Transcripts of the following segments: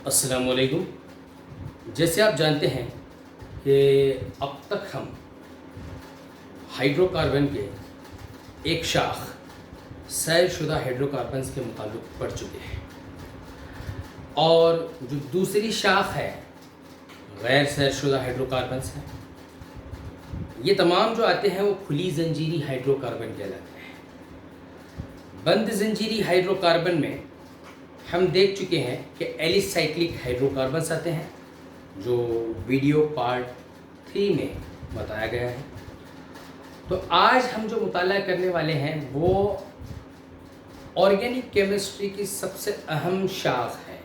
अस्सलाम वालेकुम। जैसे आप जानते हैं कि अब तक हम हाइड्रोकार्बन के एक शाख सैरशुदा हाइड्रोकार्बन्स के मुताबिक पढ़ चुके हैं और जो दूसरी शाख है गैर सैरशुदा हाइड्रोकार्बन्स है। ये तमाम जो आते हैं वो खुली जंजीरी हाइड्रोकार्बन कहलाते हैं। बंद जंजीरी हाइड्रोकार्बन में हम देख चुके हैं कि एलिसाइक्लिक हाइड्रोकार्बन्स आते हैं जो वीडियो पार्ट 3 में बताया गया है। तो आज हम जो मुताला करने वाले हैं वो ऑर्गेनिक केमिस्ट्री की सबसे अहम शाख है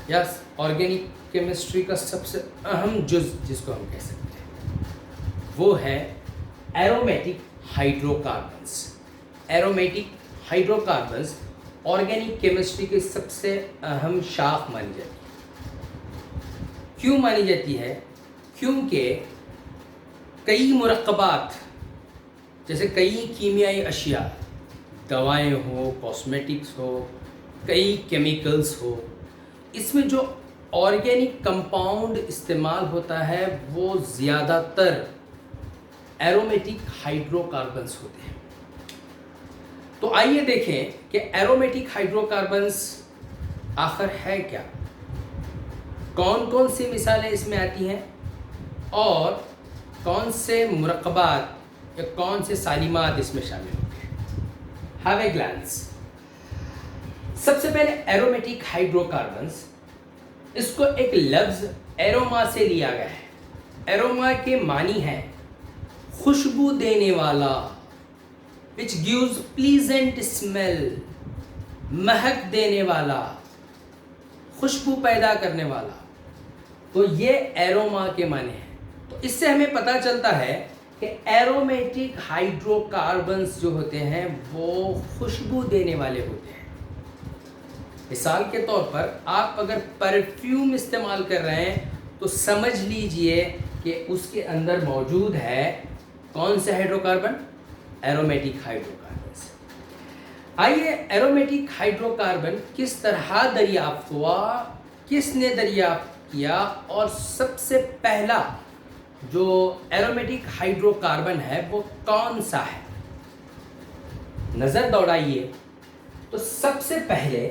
या ऑर्गेनिक केमिस्ट्री का सबसे अहम जुज़ जिसको हम कह सकते हैं वो है aromatic hydrocarbons. Aromatic hydrocarbons organic chemistry की सबसे अहम शाख मानी जाती है। क्यों मानी जाती है? क्योंकि कई मुरक्कबात जैसे कई कीमियाई अशिया, दवाएं हो, कॉस्मेटिक्स हो, कई केमिकल्स हो, इसमें जो ऑर्गेनिक कंपाउंड इस्तेमाल होता है वो ज़्यादातर एरोमेटिक हाइड्रोकार्बन्स होते हैं। तो आइए देखें कि एरोमेटिक हाइड्रोकार्बन्स आखिर है क्या, कौन कौन सी मिसालें इसमें आती हैं और कौन से मुरक्कबात या कौन से सालिमात इसमें शामिल होते हैं। Have a glance. सबसे पहले एरोमेटिक हाइड्रोकार्बन्स, इसको एक लफ्ज़ एरोमा से लिया गया है। एरोमा के मानी है खुशबू देने वाला, which gives pleasant smell, महक देने वाला, खुशबू पैदा करने वाला। तो ये एरोमा के माने हैं। तो इससे हमें पता चलता है कि एरोमेटिक हाइड्रोकार्बन्स जो होते हैं वो खुशबू देने वाले होते हैं। मिसाल के तौर पर आप अगर परफ्यूम इस्तेमाल कर रहे हैं तो समझ लीजिए कि उसके अंदर मौजूद है कौन से हाइड्रोकार्बन? Aromatic hydrocarbons. आइए एरोमेटिक हाइड्रोकार्बन किस तरह दरियाफ्त हुआ, किसने दरियाफ्त किया और सबसे पहला जो एरोमेटिक हाइड्रोकार्बन है वो कौन सा है? नज़र दौड़ाइए तो सबसे पहले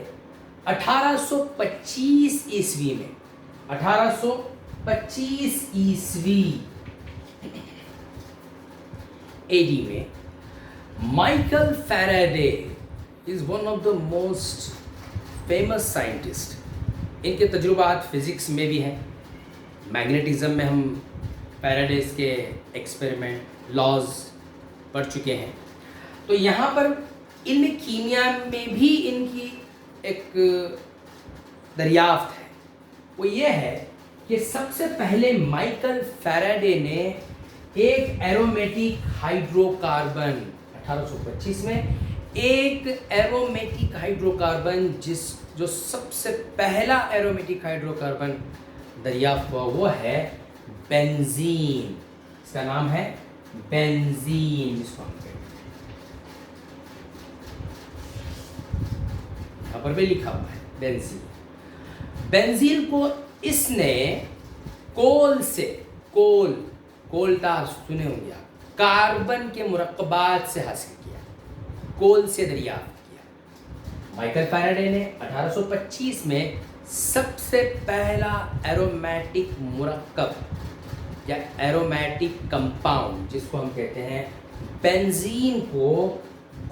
1825 ईस्वी में 1825 ईस्वी एडी में Michael Faraday is one of the most famous scientist. इनके तजुर्बात फिज़िक्स में भी हैं, मैग्नेटिज्म में हम फैराडेज के एक्सपेरिमेंट लॉज पढ़ चुके हैं। तो यहाँ पर इल्म कीमिया में भी इनकी एक दरियाफ्त है। वो ये है कि सबसे पहले माइकल फैराडे ने एक एरोमेटिक हाइड्रोकार्बन 1825 में एक एरोमेटिक हाइड्रोकार्बन जो सबसे पहला एरोमेटिक हाइड्रोकार्बन दरियाफ्त हुआ वो है बेंजीन। इसका नाम है बेंजीन, जिसको हम कहते हैं, यहाँ पर भी लिखा हुआ है बेंजीन। बेंजीन को इसने कोल से, कोलटार सुने होंगे आप, कार्बन के मुरक्कबात से हासिल किया, कोल से दरियाफ्त किया। माइकल फैराडे ने 1825 में सबसे पहला एरोमेटिक मुरक्कब या एरोमेटिक कंपाउंड जिसको हम कहते हैं बेंजीन को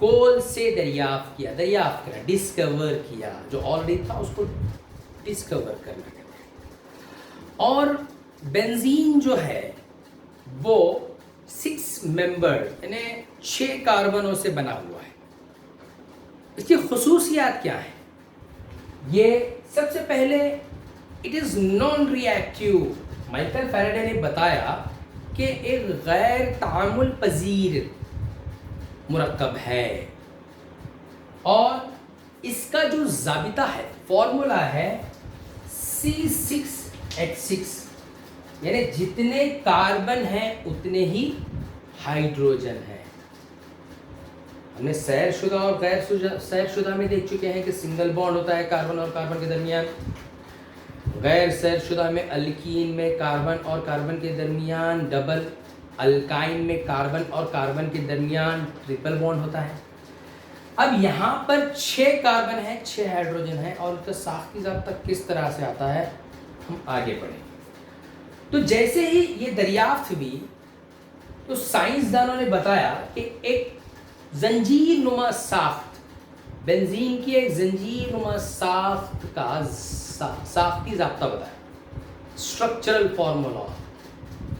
कोल से दरियाफ्त करा, डिस्कवर किया। जो ऑलरेडी था उसको डिस्कवर करना कहते हैं। और बेंजीन जो है वो 6 मेंबर यानी 6 कार्बनों से बना हुआ है। इसकी खुसूसियात क्या है? ये सबसे पहले it is non reactive. Michael Faraday ने बताया कि एक गैर तामुल पजीर मुरक्कब है और इसका जो ज़ाबिता है, फॉर्मूला है C6H6, यानी जितने कार्बन हैं उतने ही हाइड्रोजन है। हमने सैरशुदा और गैर सैरशुदा में देख चुके हैं कि सिंगल बॉन्ड होता है कार्बन और कार्बन के दरमियान, गैर सैरशुदा में अल्कीन में कार्बन और कार्बन के दरमियान डबल, अल्काइन में कार्बन और कार्बन के दरमियान ट्रिपल बॉन्ड होता है। अब यहाँ पर 6 कार्बन है, 6 हाइड्रोजन है, और उसका साख्ती ज़ाब्ता किस तरह से आता है हम आगे बढ़ेंगे। तो जैसे ही ये दरियाफ्त हुई तो साइंसदानों ने बताया कि एक जंजीर नुमा साख्त, बेंजीन की एक जंजीर नुमा साख्त का साख्ती ज़ाब्ता बताया, स्ट्रक्चरल फॉर्मूला।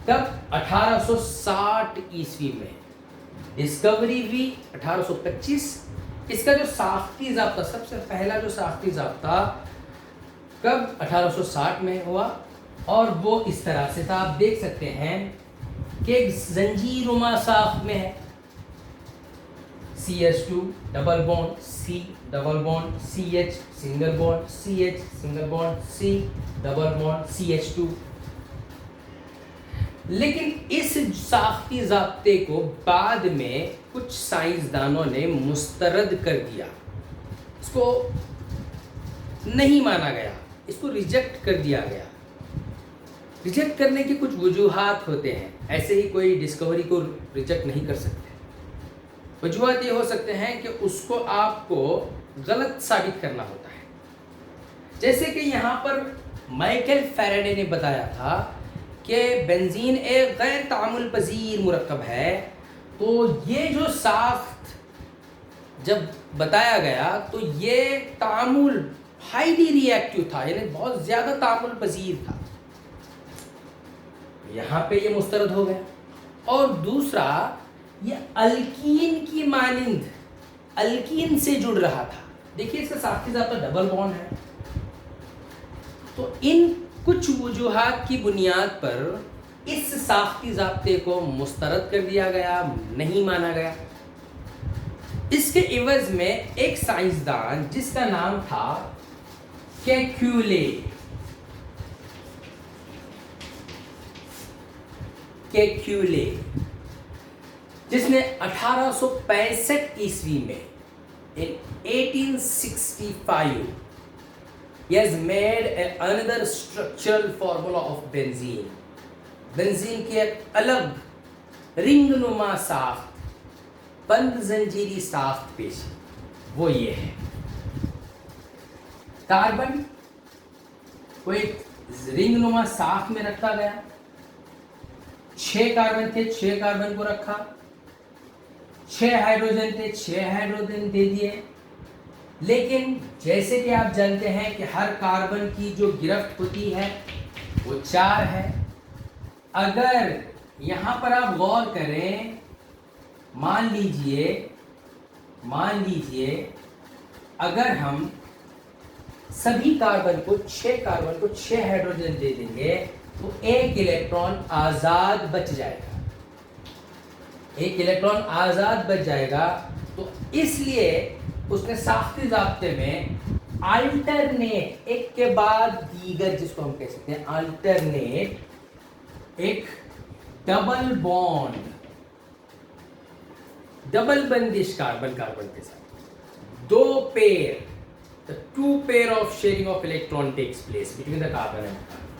तब 1860 ईस्वी में डिस्कवरी हुई, 1825। इसका जो साख्ती ज़ाब्ता, सबसे पहला जो साख्ती ज़ाब्ता कब 1860 में हुआ, और वो इस तरह से था, आप देख सकते हैं कि एक जंजीरुमा साख्त में है, CH2 double bond, C double bond, CH single bond, CH single bond, C double bond, CH2। लेकिन इस साख्ती ज़ाब्ते को बाद में कुछ साइंसदानों ने मुस्तरद कर दिया, इसको नहीं माना गया, इसको रिजेक्ट कर दिया गया। रिजेक्ट करने के कुछ वजूहात होते हैं, ऐसे ही कोई डिस्कवरी को रिजेक्ट नहीं कर सकते। वजूहात ये हो सकते हैं कि उसको आपको गलत साबित करना होता है। जैसे कि यहाँ पर माइकल फैराडे ने बताया था कि बेंजीन एक गैर तामुल पजीर मुरक्कब है, तो ये जो साख्त जब बताया गया तो ये तामुल हाईली रिएक्टिव था, यानी बहुत ज़्यादा तामुल पजीर था। यहाँ पे ये मुस्तरद हो गया। और दूसरा, ये अल्कीन की मानिंद अल्कीन से जुड़ रहा था। देखिए इसका साख्ती ज़ाब्ता डबल बॉन्ड है। तो इन कुछ वजूहात की बुनियाद पर इस साख्ती ज़ाब्ते को मुस्तरद कर दिया गया, नहीं माना गया। इसके इवज़ में एक साइंसदान जिसका नाम था केक्यूले, जिसने 1865 ईस्वी में in 1865 he has made another structural formula of benzene। Benzene की एक अलग रिंगनुमा साख्त, बंद जंजीरी साख्त पेश, वो ये है। कार्बन को एक रिंगनुमा साख्त में रखा गया, 6 कार्बन थे, 6 कार्बन को रखा, 6 हाइड्रोजन थे, 6 हाइड्रोजन दे दिए। लेकिन जैसे कि आप जानते हैं कि हर कार्बन की जो गिरफ्त होती है वो 4 है। अगर यहाँ पर आप गौर करें, मान लीजिए अगर हम सभी कार्बन को 6 कार्बन को 6 हाइड्रोजन दे देंगे तो 1 इलेक्ट्रॉन आज़ाद बच जाएगा, 1 इलेक्ट्रॉन आज़ाद बच जाएगा। तो इसलिए उसने साख्ती ज़ाब्ते में अल्टरनेट, एक के बाद दीगर, जिसको हम कह सकते हैं अल्टरनेट, एक डबल बॉन्ड, डबल बंदिश कार्बन के साथ 2 pair, the 2 pair of sharing of electron takes place between the carbon and carbon।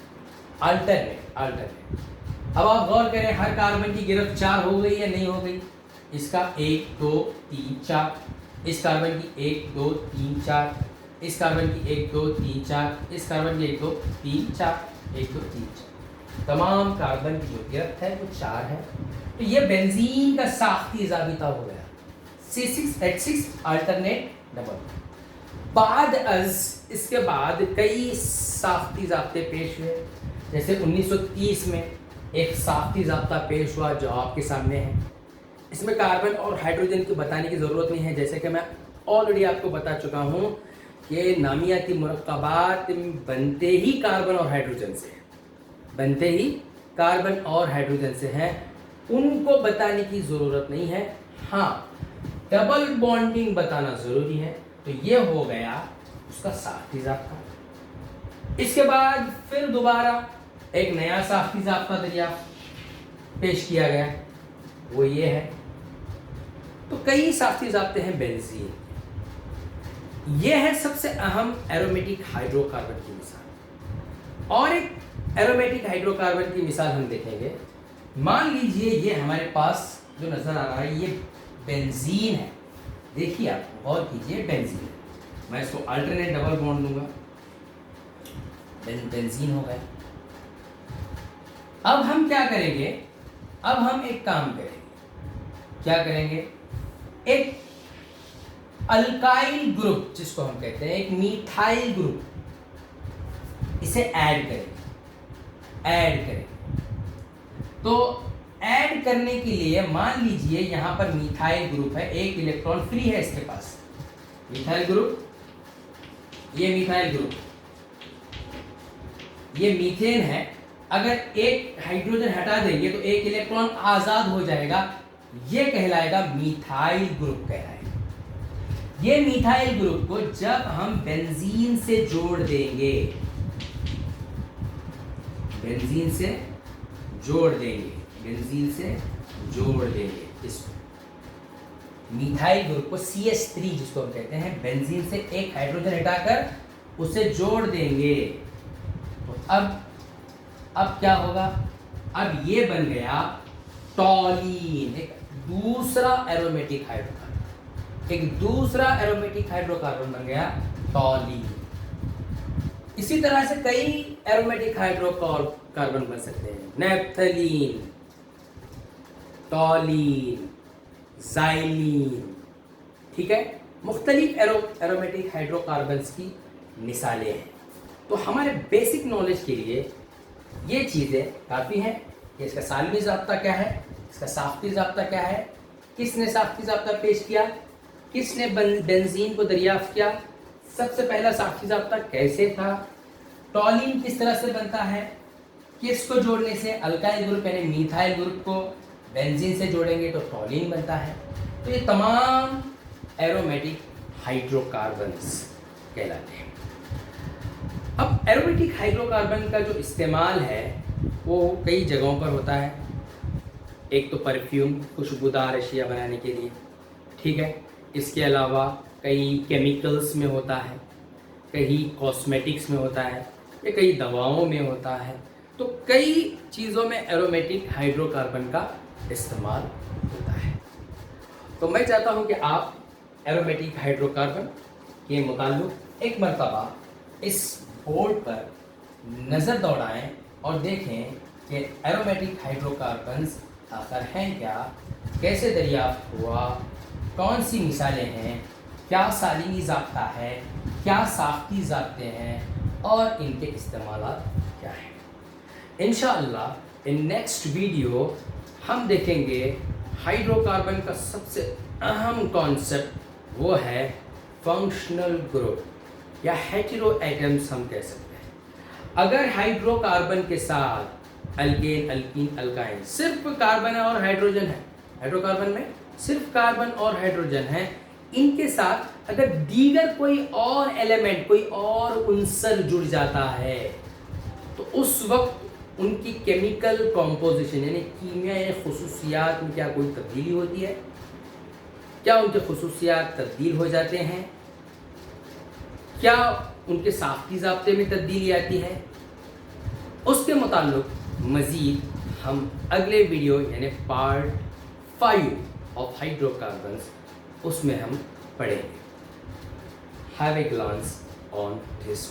Alternate. अब आप गौर करें, हर कार्बन की गिरफ्त 4 हो गई या नहीं हो गई? इसका 1 2 3 4, इस कार्बन की 1 2 3 4, इस कार्बन की 1 2 3 4, इस कार्बन की 1 2 3 4, 1 2 3 4, तमाम कार्बन की जो गिरफ्त है वो 4 है। तो ये बेंजीन का साख्ती ज़ाबिता हो गया, C6H6 अल्टरनेट डबल। इसके बाद कई साख्ती ज़ाब्ते पेश हुए। जैसे 1930 में एक साख्ती ज़ाब्ता पेश हुआ जो आपके सामने है। इसमें कार्बन और हाइड्रोजन की बताने की ज़रूरत नहीं है, जैसे कि मैं ऑलरेडी आपको बता चुका हूँ कि नामियाती मुरक्कबात बनते ही कार्बन और हाइड्रोजन से हैं, उनको बताने की ज़रूरत नहीं है। हाँ, डबल बॉन्डिंग बताना ज़रूरी है। तो ये हो गया उसका साख्ती ज़ाब्ता। इसके बाद फिर दोबारा एक नया साख्ती ज़ाब्ता दरियाफ्त पेश किया गया, वो ये है। तो कई साख्ती ज़ाब्ते हैं बेंजीन। ये है सबसे अहम एरोमेटिक हाइड्रोकार्बन की मिसाल। और एक एरोमेटिक हाइड्रोकार्बन की मिसाल हम देखेंगे। मान लीजिए ये हमारे पास जो नजर आ रहा है ये बेंजीन है। देखिए आप गौर कीजिए, बेंजीन है। मैं इसको अल्टरनेट डबल बॉन्ड दूंगा, बेंजीन हो गया। अब हम क्या करेंगे, अब हम एक काम करेंगे, क्या करेंगे, एक अल्काइल ग्रुप जिसको हम कहते हैं, एक मीथाइल ग्रुप, इसे ऐड करेंगे। तो ऐड करने के लिए मान लीजिए यहां पर मीथाइल ग्रुप है, एक इलेक्ट्रॉन फ्री है इसके पास। मीथाइल ग्रुप, ये मीथाइल ग्रुप, ये मीथेन है। अगर एक हाइड्रोजन हटा देंगे तो एक इलेक्ट्रॉन आजाद हो जाएगा, ये कहलाएगा मीथाइल ग्रुप कहलाएगा। ये मीथाइल ग्रुप को जब हम बेंजीन से जोड़ देंगे, बेंजीन से जोड़ देंगे इसको, मीथाइल ग्रुप को CH3 जिसको हम कहते हैं, बेंजीन से एक हाइड्रोजन हटाकर उसे जोड़ देंगे। तो अब क्या होगा, अब ये बन गया टॉलीन, एक दूसरा एरोमेटिक हाइड्रोकार्बन बन गया टॉलीन। इसी तरह से कई एरोमेटिक हाइड्रोकार्बन बन सकते हैं, नेप्थलीन, टॉलीन, ज़ाइलीन, ठीक है। मुख्तलिफ एरोमेटिक हाइड्रोकार्बन्स की मिसालें हैं। तो हमारे बेसिक नॉलेज के लिए ये चीज़ें काफ़ी हैं कि इसका सालमी ज़ाब्ता क्या है, इसका साख्ती ज़ाब्ता क्या है, किसने साख्ती ज़ाब्ता पेश किया, किसने बेंजीन को दरियाफ्त किया, सबसे पहला साख्ती ज़ाब्ता कैसे था, टॉलीन किस तरह से बनता है, किसको जोड़ने से, अल्काइल ग्रुप यानी मीथाइल ग्रुप को बेंजीन से जोड़ेंगे तो टॉलीन बनता है। तो ये तमाम एरोमेटिक हाइड्रोकार्बन्स कहलाते हैं। अब एरोमेटिक हाइड्रोकार्बन का जो इस्तेमाल है वो कई जगहों पर होता है। एक तो परफ्यूम, खुशबूदार अशिया बनाने के लिए, ठीक है। इसके अलावा कई केमिकल्स में होता है, कहीं कॉस्मेटिक्स में होता है, या कई दवाओं में होता है। तो कई चीज़ों में एरोमेटिक हाइड्रोकार्बन का इस्तेमाल होता है। तो मैं चाहता हूं कि आप एरोमेटिक हाइड्रोकार्बन के मुताल्लिक़ एक मरतबा इस बोर्ड पर नज़र दौड़ाएं और देखें कि एरोमेटिक हाइड्रोकार्बन्स आखिर हैं क्या, कैसे दरियाफ्त हुआ, कौन सी मिसालें हैं, क्या सालिनी ज़ाब्ता है, क्या साख्ती ज़ाब्ते हैं और इनके इस्तेमालात क्या हैं। इंशाअल्लाह इन नेक्स्ट वीडियो हम देखेंगे हाइड्रोकार्बन का सबसे अहम कॉन्सेप्ट, वो है फंक्शनल ग्रुप या हेटेरो एटम्स हम कह सकते हैं। अगर हाइड्रोकार्बन के साथ अल्केन, अल्कीन, अल्काइन, सिर्फ कार्बन और हाइड्रोजन है, हाइड्रोकार्बन में सिर्फ कार्बन और हाइड्रोजन है, इनके साथ अगर दीगर कोई और एलिमेंट, कोई और उनसर जुड़ जाता है तो उस वक्त उनकी केमिकल कॉम्पोजिशन यानी कीमियाई खुसूसियात में क्या कोई तब्दीली होती है, क्या उनके खुसूसियात तब्दील हो जाते हैं, क्या उनके साख्ती ज़ाब्ते में तब्दीली आती है, उसके मुताल्लिक़ मज़ीद हम अगले वीडियो यानी पार्ट 5 ऑफ हाइड्रोकार्बन्स उसमें हम पढ़ेंगे। Have a glance on this.